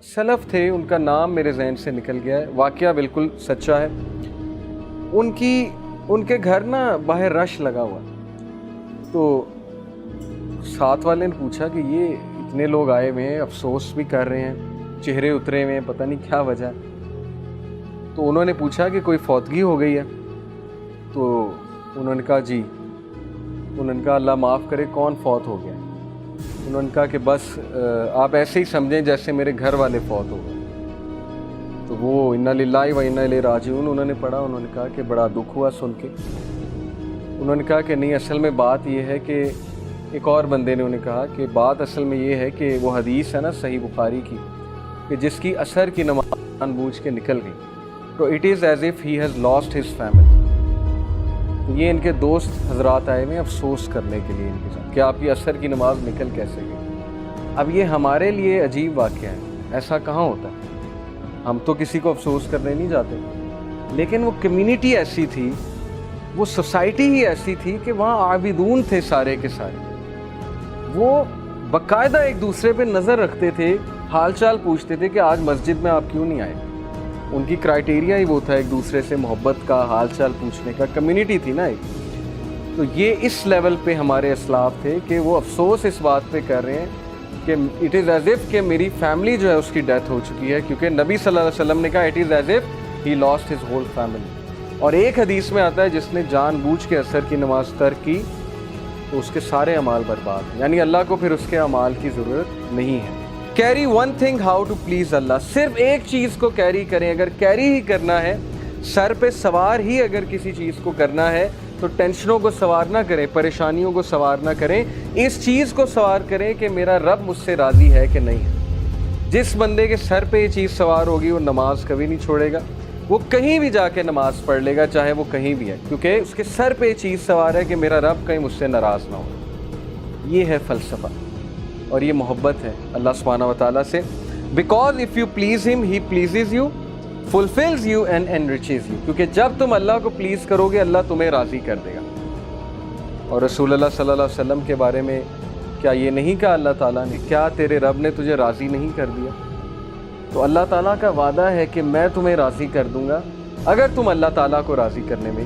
سلف تھے، ان کا نام میرے ذہن سے نکل گیا ہے، واقعہ بالکل سچا ہے۔ ان کے گھر نا باہر رش لگا ہوا، تو ساتھ والے نے پوچھا کہ یہ اتنے لوگ آئے ہوئے ہیں، افسوس بھی کر رہے ہیں، چہرے اترے ہوئے ہیں، پتہ نہیں کیا وجہ ہے۔ تو انہوں نے پوچھا کہ کوئی فوتگی ہو گئی ہے؟ تو انہوں نے کہا جی۔ انہوں نے کہا اللہ معاف کرے، کون فوت ہو گیا؟ انہوں نے کہا کہ بس آپ ایسے ہی سمجھیں جیسے میرے گھر والے فوت ہو گئے۔ تو وہ انا للہ و انا الیہ راجعون انہوں نے پڑھا، انہوں نے کہا کہ بڑا دکھ ہوا سن کے۔ انہوں نے کہا کہ نہیں، اصل میں بات یہ ہے کہ ایک اور بندے نے انہیں کہا کہ بات اصل میں یہ ہے کہ وہ حدیث ہے نا صحیح بخاری کی، کہ جس کی عصر کی نماز جان بوجھ کے نکل گئی، تو it is as if he has lost his family. یہ ان کے دوست حضرات آئے ہوئے افسوس کرنے کے لیے ان کے ساتھ کہ آپ کی عصر کی نماز نکل کیسے گئی۔ اب یہ ہمارے لیے عجیب واقعہ ہے، ایسا کہاں ہوتا ہے؟ ہم تو کسی کو افسوس کرنے نہیں جاتے، لیکن وہ کمیونٹی ایسی تھی، وہ سوسائٹی ہی ایسی تھی کہ وہاں عابدون تھے سارے کے سارے، وہ باقاعدہ ایک دوسرے پہ نظر رکھتے تھے، حال چال پوچھتے تھے کہ آج مسجد میں آپ کیوں نہیں آئے۔ ان کی کرائیٹیریا ہی وہ تھا ایک دوسرے سے محبت کا، حال چال پوچھنے کا، کمیونٹی تھی نا ایک۔ تو یہ اس لیول پہ ہمارے اسلاف تھے کہ وہ افسوس اس بات پہ کر رہے ہیں کہ اٹ از ایز اف کہ میری فیملی جو ہے اس کی ڈیتھ ہو چکی ہے، کیونکہ نبی صلی اللہ علیہ وسلم نے کہا it is as if he lost his whole family. اور ایک حدیث میں آتا ہے جس نے جان بوجھ کے عصر کی نماز ترک کی تو اس کے سارے اعمال برباد، یعنی اللہ کو پھر اس کے اعمال کی ضرورت نہیں ہے۔ Carry one thing how to please اللہ، صرف ایک چیز کو کیری کریں، اگر کیری ہی کرنا ہے، سر پہ سوار ہی اگر کسی چیز کو کرنا ہے تو ٹینشنوں کو سوار نہ کریں، پریشانیوں کو سوار نہ کریں، اس چیز کو سوار کریں کہ میرا رب مجھ سے راضی ہے کہ نہیں ہے۔ جس بندے کے سر پہ یہ چیز سوار ہوگی وہ نماز کبھی نہیں چھوڑے گا، وہ کہیں بھی جا کے نماز پڑھ لے گا، چاہے وہ کہیں بھی ہے، کیونکہ اس کے سر پہ یہ چیز سوار ہے کہ میرا رب کہیں مجھ سے ناراض نہ ہو۔ یہ ہے فلسفہ اور یہ محبت ہے اللہ سبحانہ و تعالیٰ سے، because if you please him he pleases you, fulfils you and enriches you, کیونکہ جب تم اللہ کو پلیز کرو گے اللہ تمہیں راضی کر دے گا۔ اور رسول اللہ صلی اللہ علیہ وسلم کے بارے میں کیا یہ نہیں کہا اللہ تعالیٰ نے، کیا تیرے رب نے تجھے راضی نہیں کر دیا؟ تو اللہ تعالیٰ کا وعدہ ہے کہ میں تمہیں راضی کر دوں گا اگر تم اللہ تعالیٰ کو راضی کرنے میں